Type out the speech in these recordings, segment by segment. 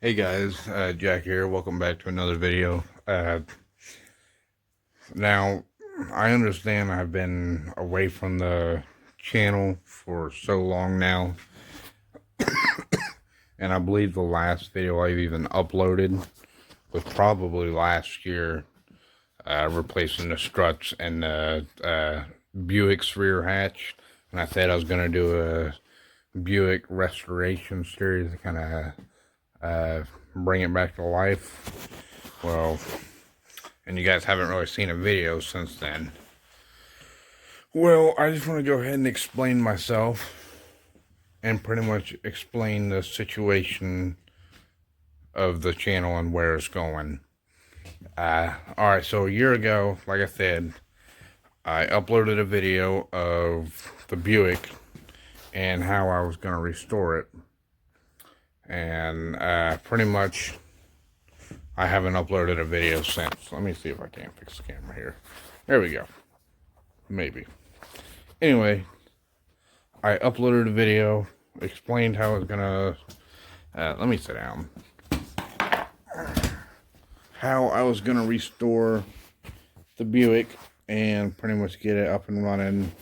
Hey guys, Jack here. Welcome back to another video. Now, I understand I've been away from the channel for so long now, and I believe the last video I've even uploaded was probably last year, replacing the struts and the Buick's rear hatch. And I said I was going to do a Buick restoration series to kind of bring it back to life. Well, and you guys haven't really seen a video since then. Well, I just want to go ahead and explain myself and pretty much explain the situation of the channel and where it's going. Alright, so a year ago, like I said, I uploaded a video of the Buick and how I was going to restore it. And pretty much I haven't uploaded a video since. Let me see if I can fix the camera here. There we go. Maybe. Anyway, I uploaded a video, explained how I was gonna, let me sit down, how I was gonna restore the Buick and pretty much get it up and running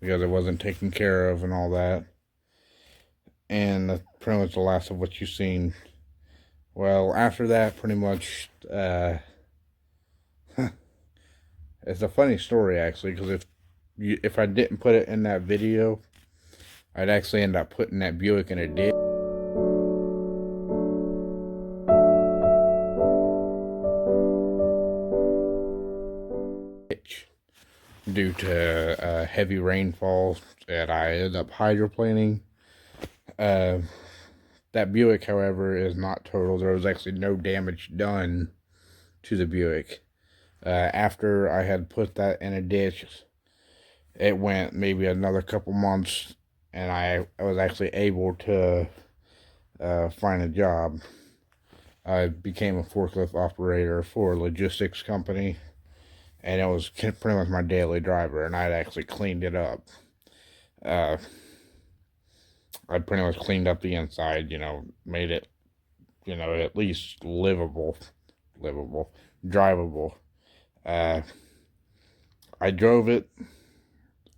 because it wasn't taken care of and all that. And that's pretty much the last of what you've seen. Well, after that, pretty much, it's a funny story actually, because if I didn't put it in that video, I'd actually end up putting that Buick in a ditch. Due to heavy rainfall, and I ended up hydroplaning. That Buick, however, is not total. There was actually no damage done to the Buick. After I had put that in a ditch, it went maybe another couple months, and I was actually able to find a job. I became a forklift operator for a logistics company, and it was pretty much my daily driver, and I'd actually cleaned it up. I pretty much cleaned up the inside, made it, at least livable, drivable. I drove it,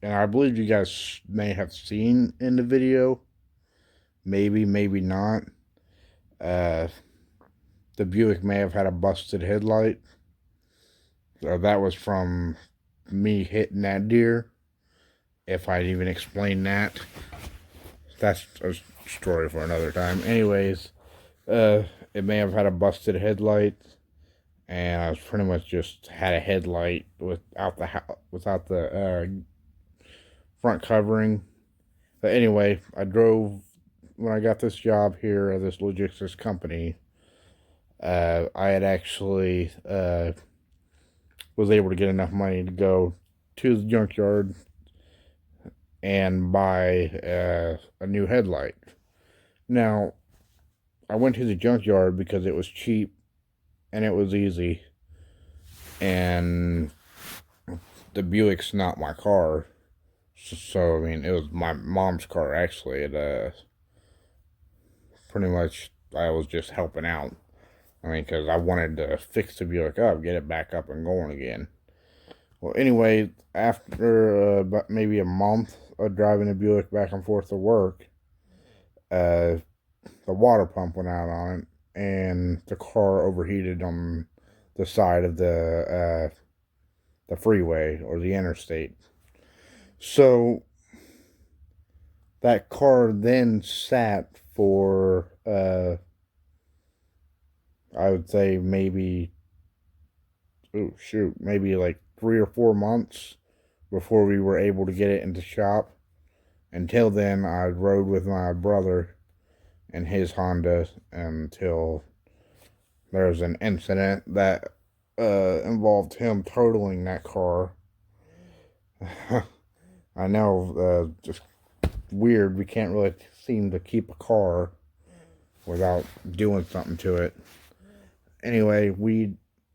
and I believe you guys may have seen in the video, maybe not. The Buick may have had a busted headlight. So that was from me hitting that deer. If I'd even explained that. That's a story for another time. Anyways, it may have had a busted headlight, and I was pretty much just had a headlight without the front covering. But anyway, I drove when I got this job here at this logistics company. I had actually was able to get enough money to go to the junkyard and buy a new headlight. Now, I went to the junkyard because it was cheap and it was easy, and the Buick's not my car, so I mean, it was my mom's car actually. It pretty much I was just helping out. I mean, because I wanted to fix the Buick up, get it back up and going again. Well, anyway, after about maybe a month of driving the Buick back and forth to work, the water pump went out on it, and the car overheated on the side of the freeway or the interstate. So that car then sat for I would say maybe maybe like 3 or 4 months before we were able to get it into shop. Until then, I rode with my brother in his Honda until there was an incident that involved him totaling that car. I know, just weird. We can't really seem to keep a car without doing something to it. Anyway,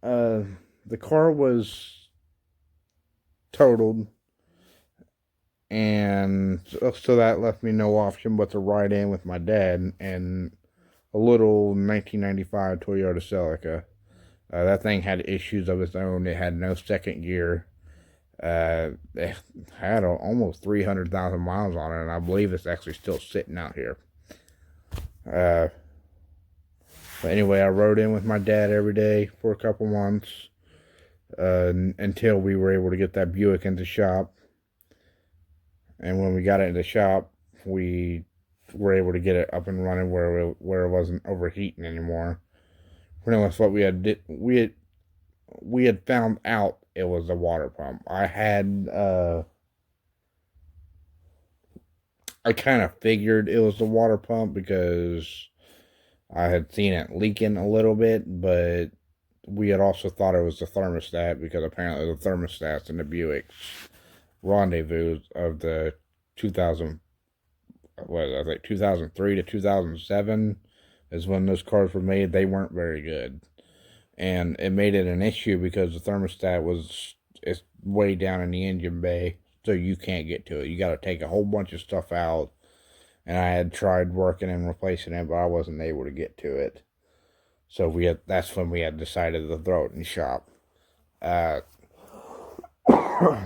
the car was totaled, and so that left me no option but to ride in with my dad and a little 1995 Toyota Celica. That thing had issues of its own. It had no second gear. It had almost 300,000 miles on it, and I believe it's actually still sitting out here. But anyway, I rode in with my dad every day for a couple months until we were able to get that Buick into shop. And when we got it into shop, we were able to get it up and running where it wasn't overheating anymore. Pretty much what we had found out it was a water pump. I kind of figured it was the water pump because I had seen it leaking a little bit, but we had also thought it was the thermostat because apparently the thermostats in the Buick's Rendezvous of the 2000, what I think 2003 to 2007 is when those cars were made. They weren't very good, and it made it an issue because the thermostat it's way down in the engine bay, so you can't get to it. You got to take a whole bunch of stuff out, and I had tried working and replacing it, but I wasn't able to get to it. So that's when we had decided to throw it in shop.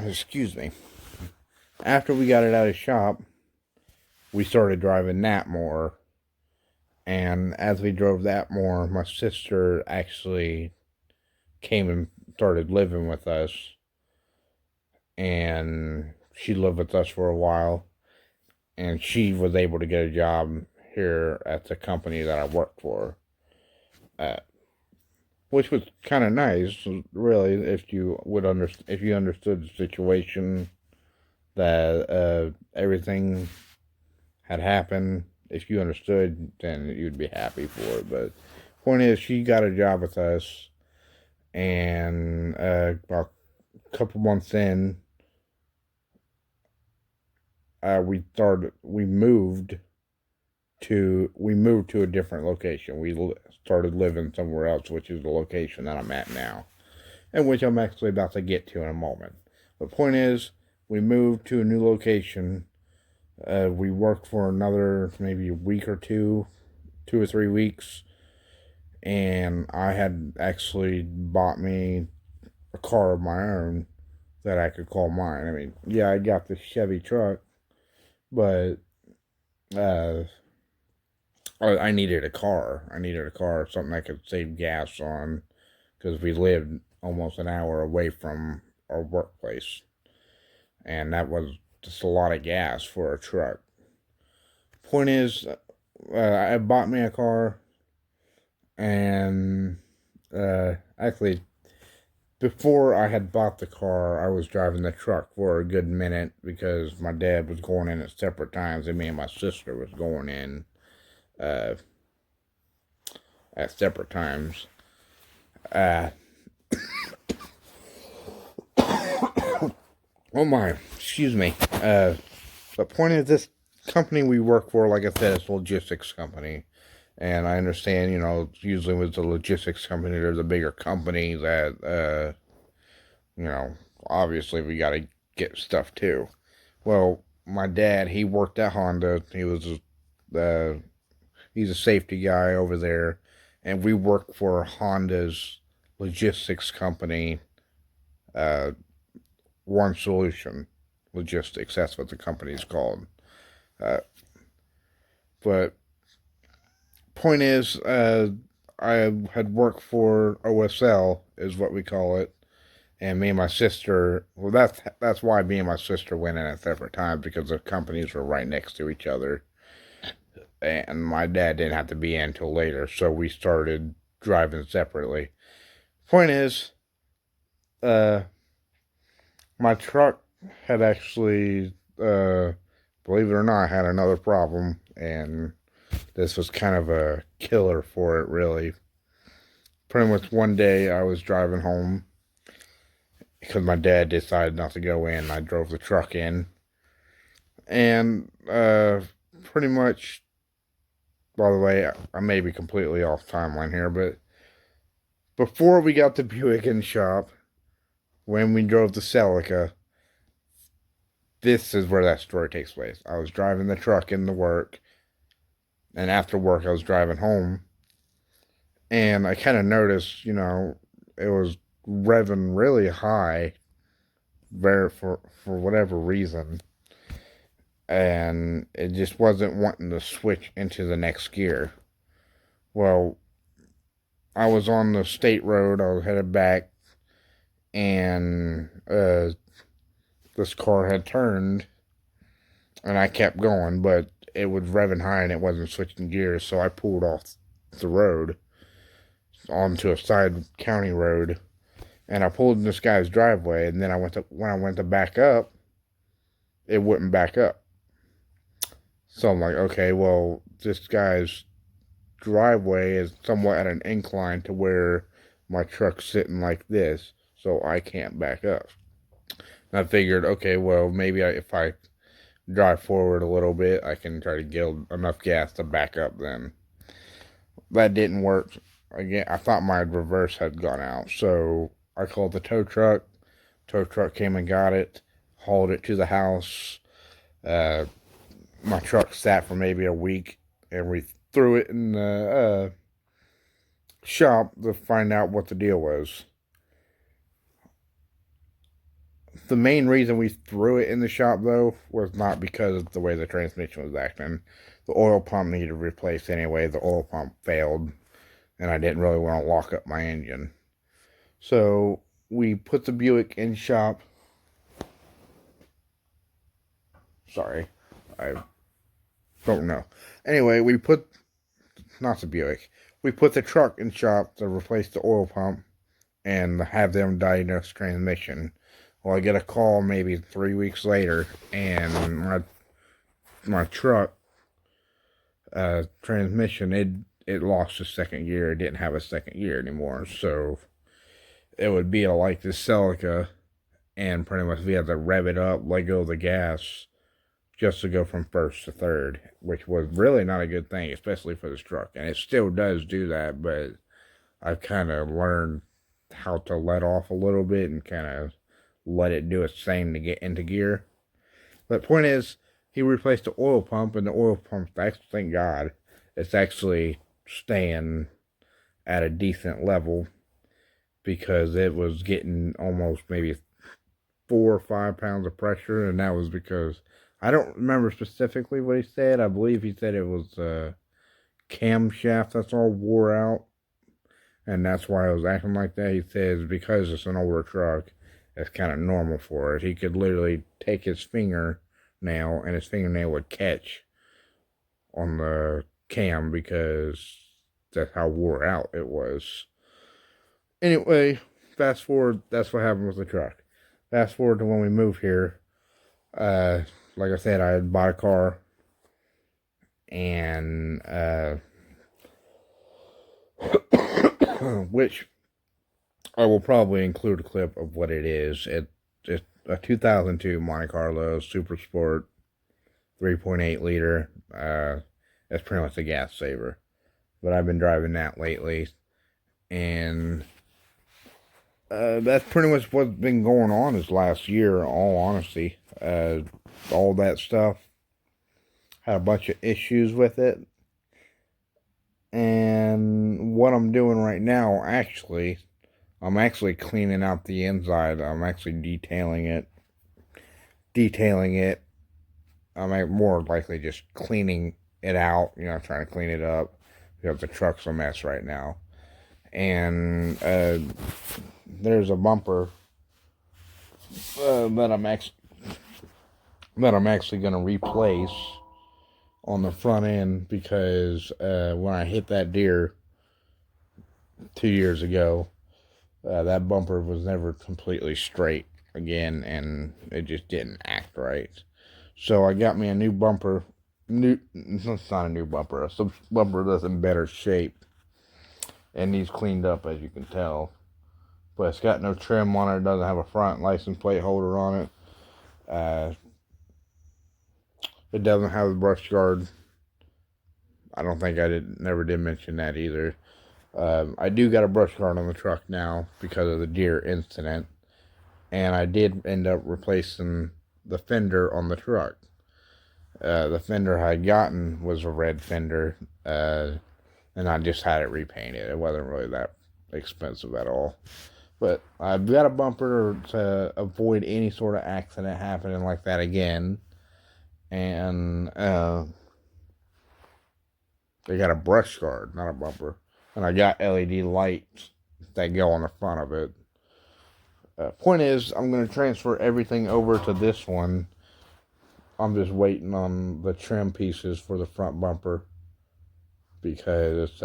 Excuse me. After we got it out of shop, we started driving that more. And as we drove that more, my sister actually came and started living with us. And she lived with us for a while. And she was able to get a job here at the company that I worked for. Which was kind of nice, really, if you understood the situation that everything had happened. If you understood, then you'd be happy for it. But point is, she got a job with us, and about a couple months in, we moved to a different location. We started living somewhere else, which is the location that I'm at now, and which I'm actually about to get to in a moment. The point is, we moved to a new location. We worked for another maybe a week or 2 or 3 weeks, and I had actually bought me a car of my own that I could call mine. I mean, yeah, I got the Chevy truck, but I needed a car. I needed a car, something I could save gas on, because we lived almost an hour away from our workplace, and that was just a lot of gas for a truck. Point is, I bought me a car, and actually, before I had bought the car, I was driving the truck for a good minute because my dad was going in at separate times, and me and my sister was going in at separate times. Oh my, excuse me. The point is, this company we work for, like I said, it's a logistics company. And I understand, usually with the logistics company, there's a bigger company that, obviously we got to get stuff too. Well, my dad, he worked at Honda. He's a safety guy over there. And we work for Honda's logistics company, One Solution Logistics. That's what the company's called. But point is, I had worked for OSL, is what we call it, and me and my sister. Well, that's why me and my sister went in at separate times, because the companies were right next to each other, and my dad didn't have to be in until later, so we started driving separately. Point is, my truck had actually, believe it or not, had another problem, and this was kind of a killer for it, really. Pretty much one day I was driving home because my dad decided not to go in. I drove the truck in, and pretty much, by the way, I may be completely off timeline here, but before we got the Buick in shop, when we drove the Celica, this is where that story takes place. I was driving the truck into work, And after work, I was driving home, and I kind of noticed, it was revving really high, for whatever reason, and it just wasn't wanting to switch into the next gear. Well, I was on the state road. I was headed back, and this car had turned, and I kept going, but it was revving high and it wasn't switching gears, so I pulled off the road onto a side county road, and I pulled in this guy's driveway, and then when I went to back up, it wouldn't back up. So I'm like, okay, well, this guy's driveway is somewhat at an incline to where my truck's sitting like this, so I can't back up. And I figured, okay, well, maybe if I drive forward a little bit, I can try to get enough gas to back up then. That didn't work. Again, I thought my reverse had gone out, so I called the tow truck. Tow truck came and got it, hauled it to the house. My truck sat for maybe a week, and we threw it in the shop to find out what the deal was. The main reason we threw it in the shop, though, was not because of the way the transmission was acting. The oil pump needed replaced anyway. The oil pump failed, and I didn't really want to lock up my engine. So we put the Buick in shop. Sorry, I don't know. Anyway, not the Buick. We put the truck in shop to replace the oil pump and have them diagnose transmission. Well, I get a call maybe 3 weeks later, and my truck transmission, it lost a second gear. It didn't have a second gear anymore, so it would be like this Celica, and pretty much we had to rev it up, let go of the gas, just to go from first to third, which was really not a good thing, especially for this truck. And it still does do that, but I've kind of learned how to let off a little bit and kind of let it do its thing to get into gear. But the point is, he replaced the oil pump, and the oil pump, thank God, it's actually staying at a decent level, because it was getting almost maybe 4 or 5 pounds of pressure, and that was because, I don't remember specifically what he said. I believe he said it was a camshaft that's all wore out, and that's why I was acting like that. He says because it's an older truck, it's kind of normal for it. He could literally take his fingernail, and his fingernail would catch on the cam because that's how wore out it was. Anyway, fast forward, that's what happened with the truck. Fast forward to when we moved here. Like I said, I had bought a car, and which I will probably include a clip of what it is. It's a 2002 Monte Carlo Super Sport 3.8 liter. It's pretty much a gas saver, but I've been driving that lately, and that's pretty much what's been going on this last year, in all honesty. All that stuff. Had a bunch of issues with it. And what I'm doing right now, I'm actually cleaning out the inside. I'm actually detailing it. I'm more likely just cleaning it out, trying to clean it up, because the truck's a mess right now. And there's a bumper that I'm actually going to replace on the front end, because when I hit that deer 2 years ago, that bumper was never completely straight again, and it just didn't act right. So I got me a new bumper. It's not a new bumper. It's a bumper that's in better shape and needs cleaned up, as you can tell. But it's got no trim on it. It doesn't have a front license plate holder on it. It doesn't have the brush guard. I don't think never did mention that either. I do got a brush guard on the truck now because of the deer incident. And I did end up replacing the fender on the truck. The fender I had gotten was a red fender, and I just had it repainted. It wasn't really that expensive at all. But I've got a bumper to avoid any sort of accident happening like that again. And they got a brush guard, not a bumper. And I got LED lights that go on the front of it. Point is, I'm going to transfer everything over to this one. I'm just waiting on the trim pieces for the front bumper. Because it's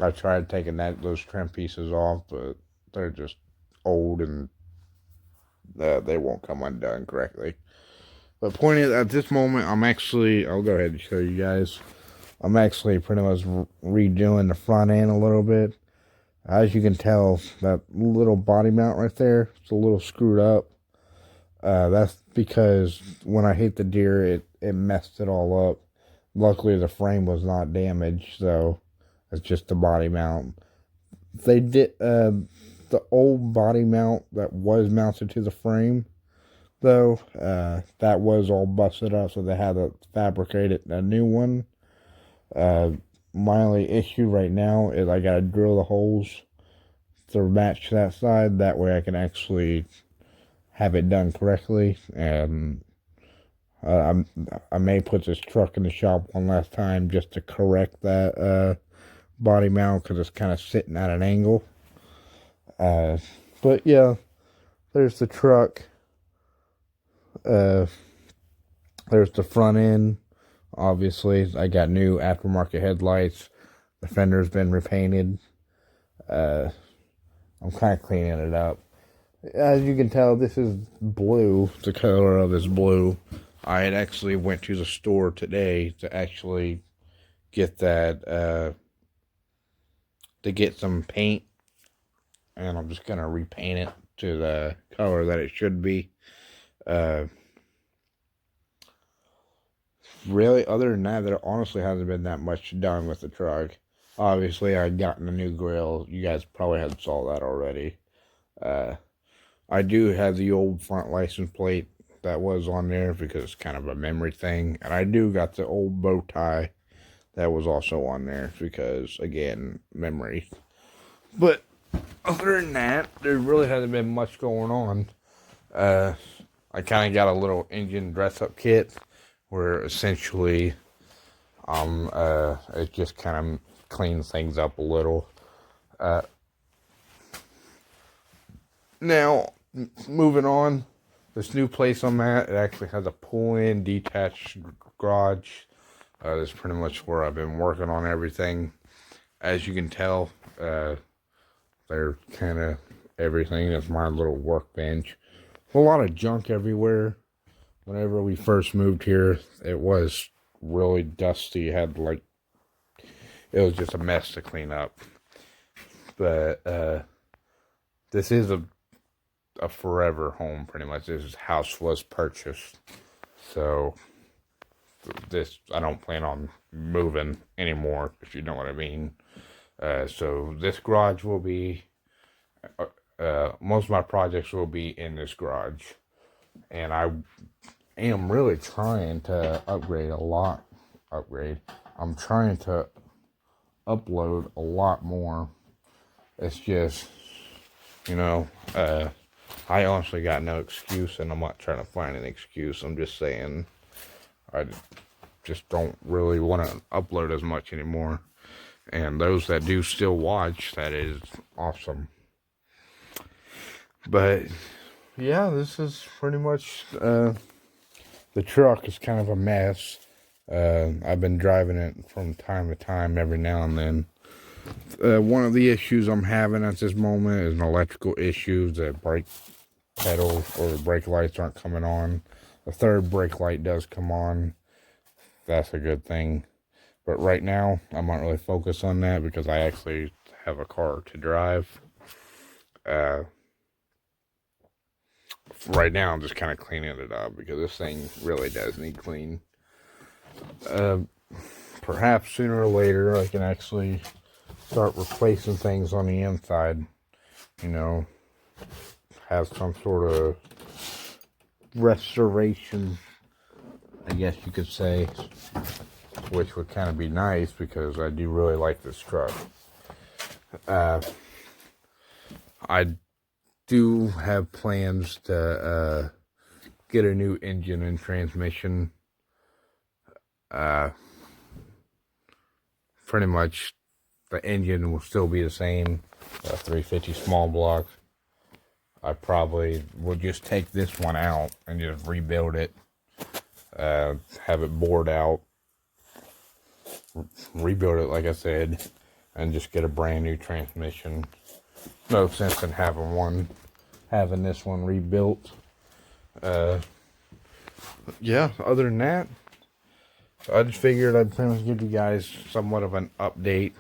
I tried taking those trim pieces off, but they're just old and they won't come undone correctly. But point is, at this moment, I'll go ahead and show you guys. I'm actually pretty much redoing the front end a little bit. As you can tell, that little body mount right there, it's a little screwed up. That's because when I hit the deer, it messed it all up. Luckily, the frame was not damaged, so it's just the body mount. They did the old body mount that was mounted to the frame, though, that was all busted up, so they had to fabricate a new one. My only issue right now is I gotta drill the holes to match that side. That way I can actually have it done correctly. And I may put this truck in the shop one last time just to correct that body mount, because it's kind of sitting at an angle. But yeah, there's the truck. There's the front end. Obviously, I got new aftermarket headlights. The fender's been repainted. I'm kind of cleaning it up. As you can tell, this is blue. The color of is blue. I had actually went to the store today to actually get that, to get some paint. And I'm just going to repaint it to the color that it should be. Really, other than that, there honestly hasn't been that much done with the truck. Obviously, I'd gotten a new grill. You guys probably had saw that already. I do have the old front license plate that was on there because it's kind of a memory thing. And I do got the old bow tie that was also on there because, again, memory. But other than that, there really hasn't been much going on. I kind of got a little engine dress-up kit where essentially it just kind of cleans things up a little. Now, moving on, this new place I'm at, it actually has a pull-in detached garage. That's pretty much where I've been working on everything. As you can tell, they're kind of everything. That's my little workbench. A lot of junk everywhere. Whenever we first moved here, it was really dusty. It was just a mess to clean up. But this is a forever home, pretty much. This house was purchased, so I don't plan on moving anymore, if you know what I mean. So this garage will be, most of my projects will be in this garage, and I am really trying to upgrade. I'm trying to upload a lot more. It's just, I honestly got no excuse, and I'm not trying to find an excuse. I'm just saying I just don't really want to upload as much anymore. And those that do still watch, that is awesome. But yeah, this is pretty much, the truck is kind of a mess. I've been driving it from time to time, every now and then. One of the issues I'm having at this moment is an electrical issue. The brake pedal or the brake lights aren't coming on. The third brake light does come on. That's a good thing. But right now, I'm not really focused on that because I actually have a car to drive. Right now, I'm just kind of cleaning it up because this thing really does need clean. Perhaps sooner or later, I can actually start replacing things on the inside. Have some sort of restoration guess you could say, which would kind of be nice because I do really like this truck. I do have plans to get a new engine and transmission. Pretty much the engine will still be the same, 350 small block. I probably will just take this one out and just rebuild it, have it bored out, rebuild it like I said, and just get a brand new transmission. No sense in having this one rebuilt. Yeah, other than that, I just figured I'd pretty much give you guys somewhat of an update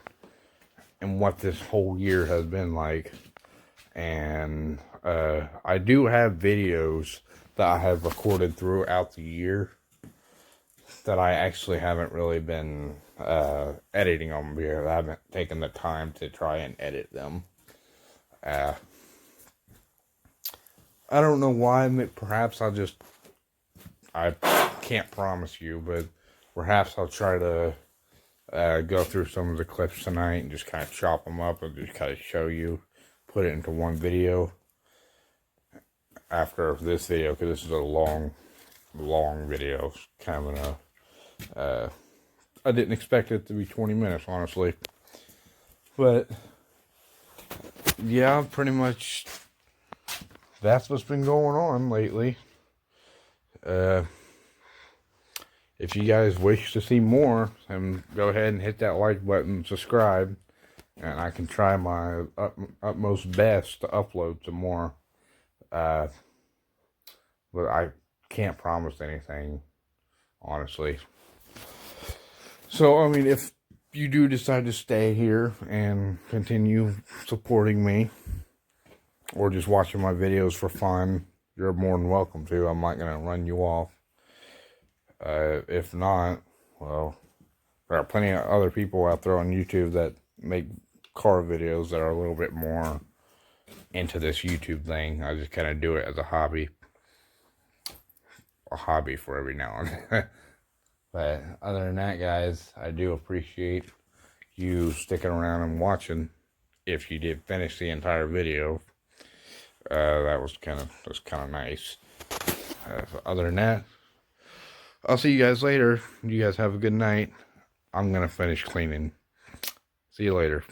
and what this whole year has been like. And I do have videos that I have recorded throughout the year that I actually haven't really been editing them because I haven't taken the time to try and edit them. I don't know why. Perhaps I can't promise you, but perhaps I'll try to go through some of the clips tonight and just kind of chop them up and just kind of show you, put it into one video after this video, because this is a long video. It's kind of I didn't expect it to be 20 minutes, honestly. But yeah, pretty much that's what's been going on lately. If you guys wish to see more, then go ahead and hit that like button, subscribe, and I can try my utmost best to upload some more. But I can't promise anything, honestly. So, I mean, if you do decide to stay here and continue supporting me, or just watching my videos for fun, you're more than welcome to. I'm not going to run you off. If not, well, there are plenty of other people out there on YouTube that make car videos that are a little bit more into this YouTube thing. I just kind of do it as a hobby for every now and then. But other than that, guys, I do appreciate you sticking around and watching. If you did finish the entire video, that was kind of nice. Other than that, I'll see you guys later. You guys have a good night. I'm gonna finish cleaning. See you later.